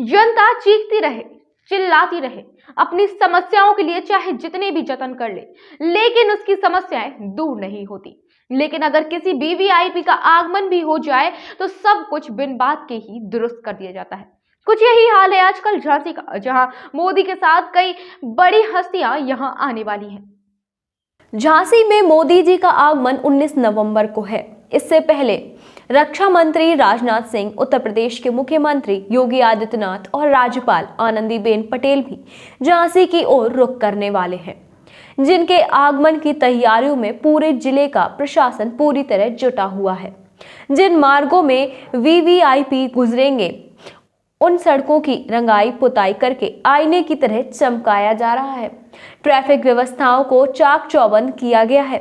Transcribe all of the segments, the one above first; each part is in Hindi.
जनता चीखती रहे, चिल्लाती रहे, अपनी समस्याओं के लिए चाहे जितने भी जतन कर ले, लेकिन उसकी समस्याएं दूर नहीं होती। लेकिन अगर किसी वीवीआईपी का आगमन भी हो जाए तो सब कुछ बिन बात के ही दुरुस्त कर दिया जाता है। कुछ यही हाल है आजकल झांसी का, जहां मोदी के साथ कई बड़ी हस्तियां यहां आने वाली हैं। झांसी में मोदी जी का आगमन 19 नवंबर को है। इससे पहले रक्षा मंत्री राजनाथ सिंह, उत्तर प्रदेश के मुख्यमंत्री योगी आदित्यनाथ और राज्यपाल आनंदीबेन पटेल भी झांसी की ओर रुख करने वाले हैं, जिनके आगमन की तैयारियों में पूरे जिले का प्रशासन पूरी तरह जुटा हुआ है। जिन मार्गों में वीवीआईपी गुजरेंगे उन सड़कों की रंगाई पुताई करके आईने की तरह चमकाया जा रहा है। ट्रैफिक व्यवस्थाओं को चाक चौबंद किया गया है।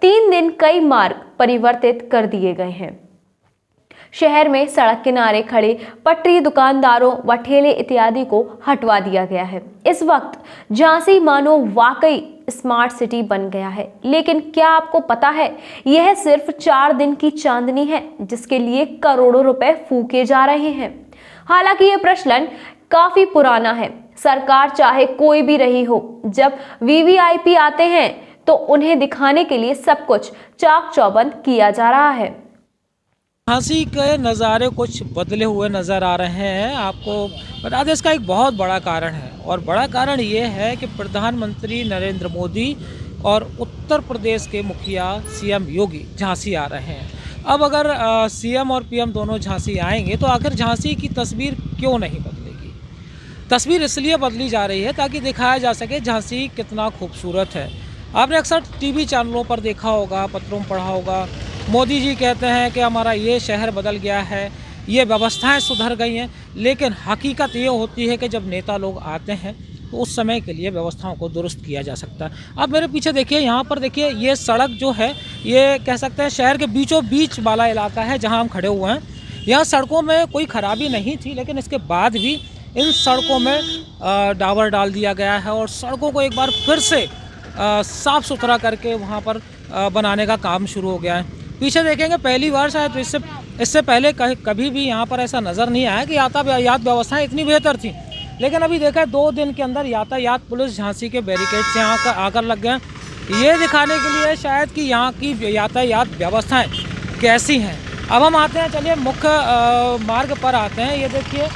3 दिन कई मार्ग परिवर्तित कर दिए गए हैं। शहर में सड़क किनारे खड़े पटरी दुकानदारों व ठेले इत्यादि को हटवा दिया गया है। इस वक्त झांसी मानो वाकई स्मार्ट सिटी बन गया है। लेकिन क्या आपको पता है, यह सिर्फ 4 दिन की चांदनी है, जिसके लिए करोड़ों रुपए फूके जा रहे हैं। हालांकि यह प्रचलन काफी पुराना है। सरकार चाहे कोई भी रही हो, जब वीवीआईपी आते हैं तो उन्हें दिखाने के लिए सब कुछ चाक चौबंद किया जा रहा है। झांसी के नज़ारे कुछ बदले हुए नज़र आ रहे हैं। आपको बता दें, इसका एक बहुत बड़ा कारण है, और बड़ा कारण ये है कि प्रधानमंत्री नरेंद्र मोदी और उत्तर प्रदेश के मुखिया सीएम योगी झांसी आ रहे हैं। अब अगर सीएम और पीएम दोनों झांसी आएंगे तो आखिर झांसी की तस्वीर क्यों नहीं बदलेगी? तस्वीर इसलिए बदली जा रही है ताकि दिखाया जा सके झांसी कितना खूबसूरत है। आपने अक्सर टीवी चैनलों पर देखा होगा, पत्रों में पढ़ा होगा, मोदी जी कहते हैं कि हमारा ये शहर बदल गया है, ये व्यवस्थाएं सुधर गई हैं। लेकिन हकीकत ये होती है कि जब नेता लोग आते हैं तो उस समय के लिए व्यवस्थाओं को दुरुस्त किया जा सकता है। आप मेरे पीछे देखिए, यहाँ पर देखिए, ये सड़क जो है, ये कह सकते हैं शहर के बीचों बीच वाला इलाका है जहाँ हम खड़े हुए हैं। यहाँ सड़कों में कोई खराबी नहीं थी, लेकिन इसके बाद भी इन सड़कों में डाबर डाल दिया गया है और सड़कों को एक बार फिर से साफ़ सुथरा करके वहाँ पर बनाने का काम शुरू हो गया है। पीछे देखेंगे, पहली बार शायद इससे पहले कभी भी यहाँ पर ऐसा नज़र नहीं आया कि यातायात व्यवस्थाएं इतनी बेहतर थी। लेकिन अभी देखा है 2 दिन के अंदर यातायात पुलिस झांसी के बैरिकेड से यहाँ आकर लग गए, ये दिखाने के लिए शायद कि यहाँ की यातायात व्यवस्थाएं कैसी हैं। अब हम आते हैं, चलिए मुख्य मार्ग पर आते हैं। ये देखिए,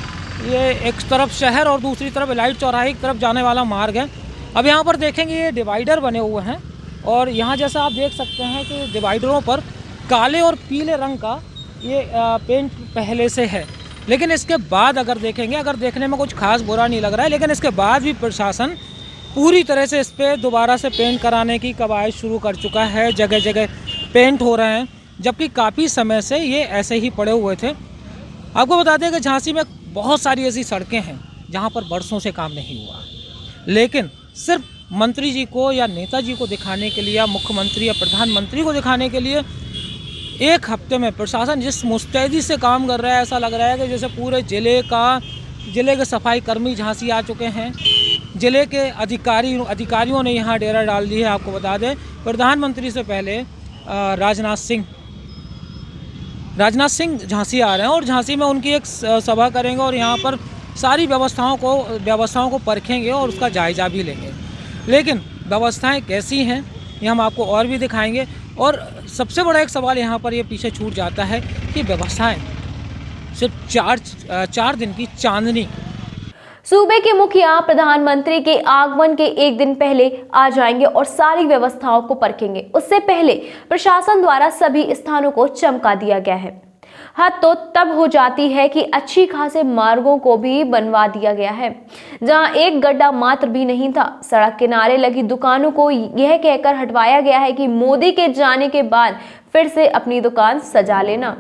ये एक तरफ शहर और दूसरी तरफ इलाइट चौराहे की तरफ जाने वाला मार्ग है। अब यहाँ पर देखेंगे, ये डिवाइडर बने हुए हैं और यहाँ जैसा आप देख सकते हैं कि डिवाइडरों पर काले और पीले रंग का ये पेंट पहले से है। लेकिन इसके बाद अगर देखेंगे, अगर देखने में कुछ खास बुरा नहीं लग रहा है, लेकिन इसके बाद भी प्रशासन पूरी तरह से इस पर दोबारा से पेंट कराने की कवायद शुरू कर चुका है। जगह जगह पेंट हो रहे हैं, जबकि काफ़ी समय से ये ऐसे ही पड़े हुए थे। आपको बता दें कि झांसी में बहुत सारी ऐसी सड़कें हैं जहाँ पर बरसों से काम नहीं हुआ, लेकिन सिर्फ मंत्री जी को या नेताजी को दिखाने के लिए या मुख्यमंत्री या प्रधानमंत्री को दिखाने के लिए 1 हफ्ते में प्रशासन जिस मुस्तैदी से काम कर रहा है, ऐसा लग रहा है कि जैसे पूरे जिले के सफाई कर्मी झांसी आ चुके हैं। जिले के अधिकारियों ने यहाँ डेरा डाल दी है। आपको बता दें, प्रधानमंत्री से पहले राजनाथ सिंह झांसी आ रहे हैं और झांसी में उनकी एक सभा करेंगे और यहाँ पर सारी व्यवस्थाओं को परखेंगे और उसका जायजा भी लेंगे। लेकिन व्यवस्थाएं कैसी हैं ये हम आपको और भी दिखाएंगे। और सबसे बड़ा एक सवाल यहाँ पर ये पीछे छूट जाता है कि व्यवस्थाएं सिर्फ 4 दिन की चांदनी। सूबे के मुखिया प्रधानमंत्री के आगमन के 1 दिन पहले आ जाएंगे और सारी व्यवस्थाओं को परखेंगे। उससे पहले प्रशासन द्वारा सभी स्थानों को चमका दिया गया है। हद तो तब हो जाती है कि अच्छी खासे मार्गों को भी बनवा दिया गया है, जहां एक गड्ढा मात्र भी नहीं था। सड़क किनारे लगी दुकानों को यह कहकर हटवाया गया है कि मोदी के जाने के बाद फिर से अपनी दुकान सजा लेना।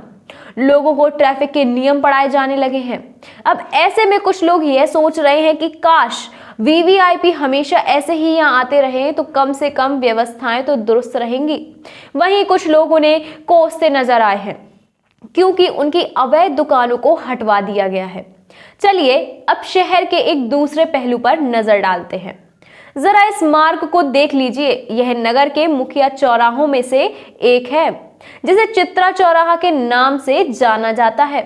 लोगों को ट्रैफिक के नियम पढ़ाए जाने लगे हैं। अब ऐसे में कुछ लोग यह सोच रहे हैं कि काश वीवीआईपी हमेशा ऐसे ही यहाँ आते रहे तो कम से कम व्यवस्थाएं तो दुरुस्त रहेंगी। वहीं कुछ लोग उन्हें कोसते नजर आए हैं क्योंकि उनकी अवैध दुकानों को हटवा दिया गया है। चलिए अब शहर के एक दूसरे पहलू पर नजर डालते हैं। जरा इस मार्ग को देख लीजिए। यह नगर के मुख्य चौराहों में से एक है, जिसे चित्रा चौराहा के नाम से जाना जाता है।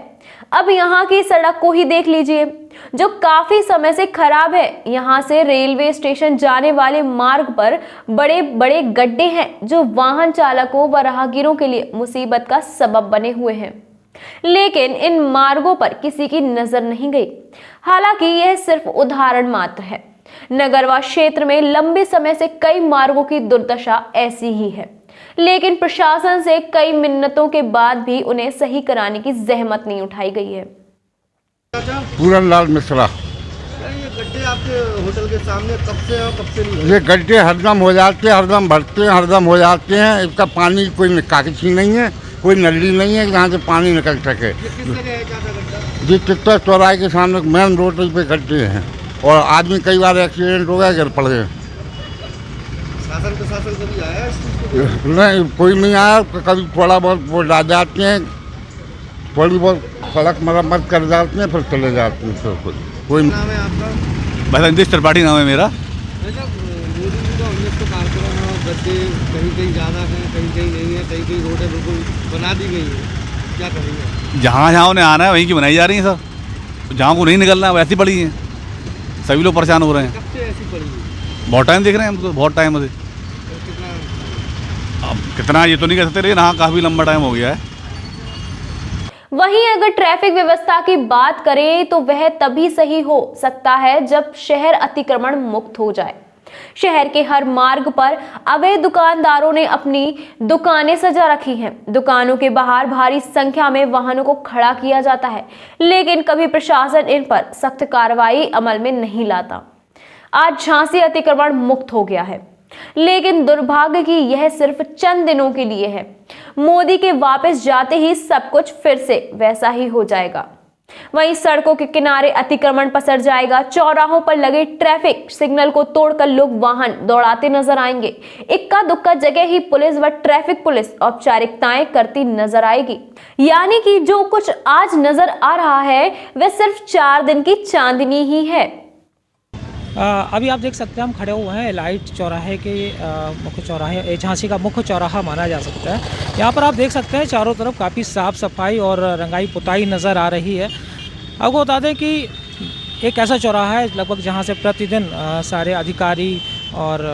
अब यहाँ की सड़क को ही देख लीजिए। जो काफी समय से खराब है। यहाँ से रेलवे स्टेशन जाने वाले मार्ग पर बड़े बड़े गड्ढे हैं जो वाहन चालकों व राहगीरों के लिए मुसीबत का सबब बने हुए हैं, लेकिन इन मार्गों पर किसी की नजर नहीं गई। हालांकि यह सिर्फ उदाहरण मात्र है। नगरवा क्षेत्र में लंबे समय से कई मार्गों की दुर्दशा ऐसी ही है, लेकिन प्रशासन से कई मिन्नतों के बाद भी उन्हें सही कराने की जहमत नहीं उठाई गई है। पूरन लाल मिश्रा। ये गड्ढे आपके होटल के सामने कब से और कब से नहीं? ये गड्ढे हरदम हो जाते हैं, हरदम भरते हैं, हरदम हो जाते हैं। इसका पानी कोई निकासी नहीं है, कोई नली नहीं है जहाँ से पानी निकल सके। ये किस जगह है ज्यादा गड्ढा? ये चित्ता चौराहे के सामने मेन रोड पे गड्ढे हैं और आदमी कई बार एक्सीडेंट हो गया, गिर पड़ गए। शासन प्रशासन कभी आया इस चीज को? नहीं, कोई नहीं आया। कभी थोड़ा बहुत वो ला जाते हैं, थोड़ी बहुत सड़क मरम्मत कर जाते हैं, फिर चले जाते हैं। तो कोई नाम है आपका? बसंत त्रिपाठी नाम है मेरा। मोदी जी का 19 कार्यक्रम है, गड्ढे कहीं कहीं ज़्यादा हैं, कहीं कहीं नहीं है, कहीं कहीं रोडें बिल्कुल बना दी गई है, क्या करेंगे? जहाँ जहाँ उन्हें आना है वहीं की बनाई जा रही है सर। जहाँ को नहीं निकलना है वैसी पड़ी है, सभी लोग परेशान हो रहे हैं। कब से ऐसी पड़ी है? बहुत टाइम देख रहे हैं हम तो, बहुत टाइम से। और कितना? अब कितना ये तो नहीं कह सकते, लेकिन हाँ काफ़ी लंबा टाइम हो गया है। वहीं अगर ट्रैफिक व्यवस्था की बात करें तो वह तभी सही हो सकता है जब शहर अतिक्रमण मुक्त हो जाए। शहर के हर मार्ग पर अवैध दुकानदारों ने अपनी दुकानें सजा रखी हैं। दुकानों के बाहर भारी संख्या में वाहनों को खड़ा किया जाता है, लेकिन कभी प्रशासन इन पर सख्त कार्रवाई अमल में नहीं लाता। आज झांसी अतिक्रमण मुक्त हो गया है, लेकिन दुर्भाग्य की यह सिर्फ चंद दिनों के लिए है। मोदी के वापस जाते ही सब कुछ फिर से वैसा ही हो जाएगा। वहीं सड़कों के किनारे अतिक्रमण पसर जाएगा। चौराहों पर लगे ट्रैफिक सिग्नल को तोड़कर लोग वाहन दौड़ाते नजर आएंगे। इक्का दुक्का जगह ही पुलिस व ट्रैफिक पुलिस औपचारिकताएं करती नजर आएगी। यानी कि जो कुछ आज नजर आ रहा है वह सिर्फ 4 दिन की चांदनी ही है। अभी आप देख सकते हैं हम खड़े हुए हैं लाइट चौराहे के मुख्य चौराहे, झांसी का मुख्य चौराहा माना जा सकता है। यहाँ पर आप देख सकते हैं चारों तरफ काफ़ी साफ़ सफाई और रंगाई पुताई नज़र आ रही है। आपको बता दें कि एक ऐसा चौराहा है लगभग जहाँ से प्रतिदिन सारे अधिकारी और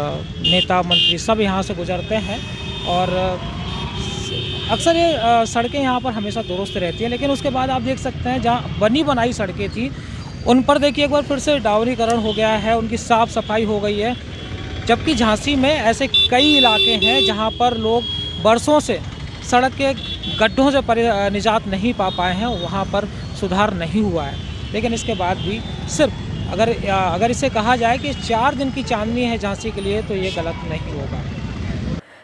नेता मंत्री सब यहाँ से गुजरते हैं और अक्सर ये सड़कें यहाँ पर हमेशा दुरुस्त रहती हैं। लेकिन उसके बाद आप देख सकते हैं जहाँ बनी बनाई सड़कें थी उन पर देखिए एक बार फिर से डावरीकरण हो गया है, उनकी साफ़ सफाई हो गई है। जबकि झांसी में ऐसे कई इलाके हैं जहां पर लोग बरसों से सड़क के गड्ढों से निजात नहीं पा पाए हैं, वहां पर सुधार नहीं हुआ है। लेकिन इसके बाद भी सिर्फ अगर इसे कहा जाए कि 4 दिन की चांदनी है झांसी के लिए तो ये गलत नहीं होगा।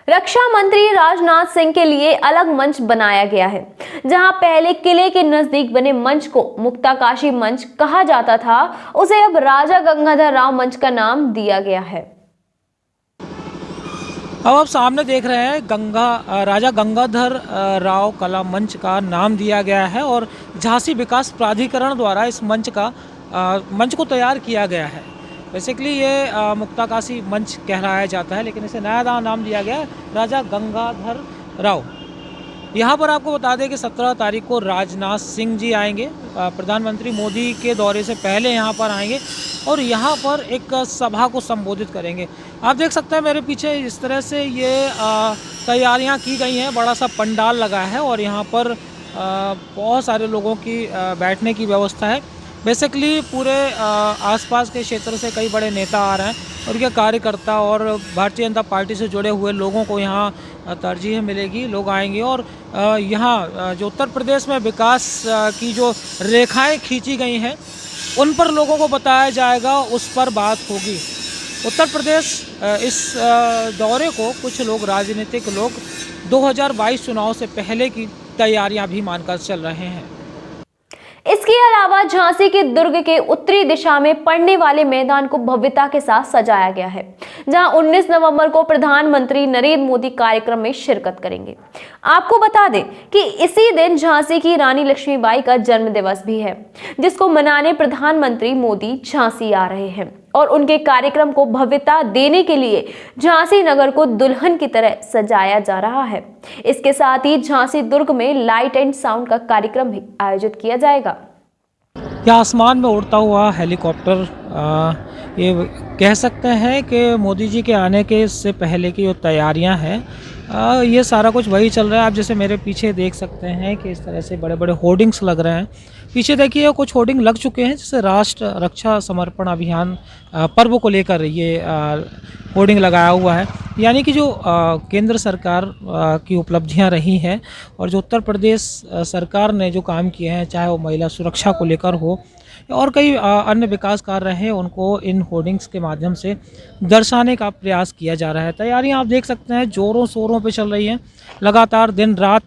रक्षा मंत्री राजनाथ सिंह के लिए अलग मंच बनाया गया है। जहां पहले किले के नजदीक बने मंच को मुक्ताकाशी मंच कहा जाता था, उसे अब राजा गंगाधर राव मंच का नाम दिया गया है। अब आप सामने देख रहे हैं राजा गंगाधर राव कला मंच का नाम दिया गया है और झांसी विकास प्राधिकरण द्वारा इस मंच को तैयार किया गया है। बेसिकली ये मुक्ताकाशी मंच कहलाया जाता है, लेकिन इसे नया नाम दिया गया है राजा गंगाधर राव। यहाँ पर आपको बता दें कि 17 तारीख को राजनाथ सिंह जी आएंगे, प्रधानमंत्री मोदी के दौरे से पहले यहाँ पर आएंगे और यहाँ पर एक सभा को संबोधित करेंगे। आप देख सकते हैं मेरे पीछे इस तरह से ये तैयारियाँ की गई हैं, बड़ा सा पंडाल लगा है और यहाँ पर बहुत सारे लोगों की बैठने की व्यवस्था है। बेसिकली पूरे आसपास के क्षेत्र से कई बड़े नेता आ रहे हैं और उनके कार्यकर्ता और भारतीय जनता पार्टी से जुड़े हुए लोगों को यहाँ तरजीह मिलेगी, लोग आएंगे और यहाँ जो उत्तर प्रदेश में विकास की जो रेखाएं खींची गई हैं उन पर लोगों को बताया जाएगा, उस पर बात होगी। उत्तर प्रदेश इस दौरे को कुछ लोग राजनीतिक लोग 2022 चुनाव से पहले की तैयारियां भी मानकर चल रहे हैं। इसके अलावा झांसी के दुर्ग के उत्तरी दिशा में पड़ने वाले मैदान को भव्यता के साथ सजाया गया है, जहां 19 नवंबर को प्रधानमंत्री नरेंद्र मोदी कार्यक्रम में शिरकत करेंगे। आपको बता दें कि इसी दिन झांसी की रानी लक्ष्मीबाई का जन्म दिवस भी है, जिसको मनाने प्रधानमंत्री मोदी झांसी आ रहे हैं और उनके कार्यक्रम को भव्यता देने के लिए झांसी नगर को दुल्हन की तरह सजाया जा रहा है। इसके साथ ही झांसी दुर्ग में लाइट एंड साउंड का कार्यक्रम भी आयोजित किया जाएगा। या आसमान में उड़ता हुआ हेलीकॉप्टर ये कह सकते हैं कि मोदी जी के आने के से पहले की जो तैयारियां हैं, ये सारा कुछ वही चल रहा है। आप जैसे मेरे पीछे देख सकते हैं कि इस तरह से बड़े बड़े होर्डिंग्स लग रहे हैं। पीछे देखिए कुछ होर्डिंग लग चुके हैं, जैसे राष्ट्र रक्षा समर्पण अभियान पर्व को लेकर ये होर्डिंग लगाया हुआ है। यानी कि जो केंद्र सरकार की उपलब्धियां रही हैं और जो उत्तर प्रदेश सरकार ने जो काम किए हैं, चाहे वो महिला सुरक्षा को लेकर हो और कई अन्य विकास कार्य रहे, उनको इन होर्डिंग्स के माध्यम से दर्शाने का प्रयास किया जा रहा है। तैयारियां आप देख सकते हैं ज़ोरों शोरों पे चल रही हैं। लगातार दिन रात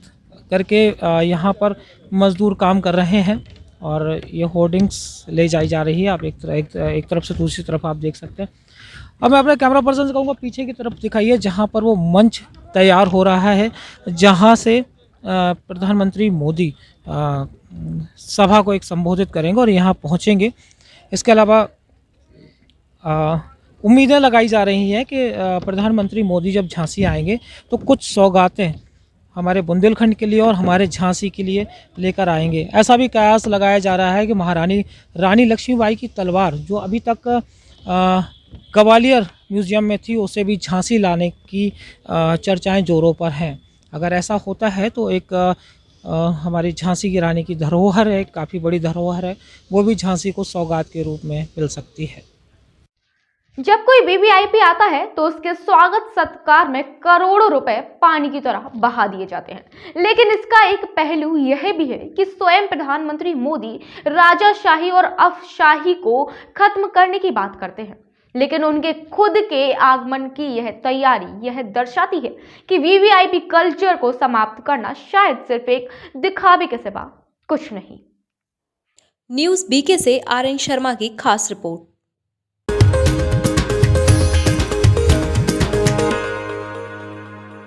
करके यहाँ पर मजदूर काम कर रहे हैं और ये होर्डिंग्स ले जाई जा रही है। आप एक तरफ से दूसरी तरफ आप देख सकते हैं। अब मैं अपने कैमरा पर्सन से कहूँगा पीछे की तरफ दिखाइए, जहाँ पर वो मंच तैयार हो रहा है, जहाँ से प्रधानमंत्री मोदी सभा को एक संबोधित करेंगे और यहाँ पहुँचेंगे। इसके अलावा उम्मीदें लगाई जा रही हैं कि प्रधानमंत्री मोदी जब झांसी आएंगे तो कुछ सौगातें हमारे बुंदेलखंड के लिए और हमारे झांसी के लिए लेकर आएंगे। ऐसा भी कयास लगाया जा रहा है कि महारानी रानी लक्ष्मीबाई की तलवार जो अभी तक ग्वालियर म्यूज़ियम में थी, उसे भी झांसी लाने की चर्चाएं जोरों पर हैं। अगर ऐसा होता है तो एक हमारी झांसी की रानी की धरोहर है, काफ़ी बड़ी धरोहर है, वो भी झांसी को सौगात के रूप में मिल सकती है। जब कोई वीवीआईपी आता है तो उसके स्वागत सत्कार में करोड़ों रुपए पानी की तरह बहा दिए जाते हैं। लेकिन इसका एक पहलू यह भी है कि स्वयं प्रधानमंत्री मोदी राजाशाही और अफशाही को खत्म करने की बात करते हैं, लेकिन उनके खुद के आगमन की यह तैयारी यह दर्शाती है कि वीवीआईपी कल्चर को समाप्त करना शायद सिर्फ एक दिखावे के सिवा कुछ नहीं। न्यूज़ बीके से आर एन शर्मा की खास रिपोर्ट।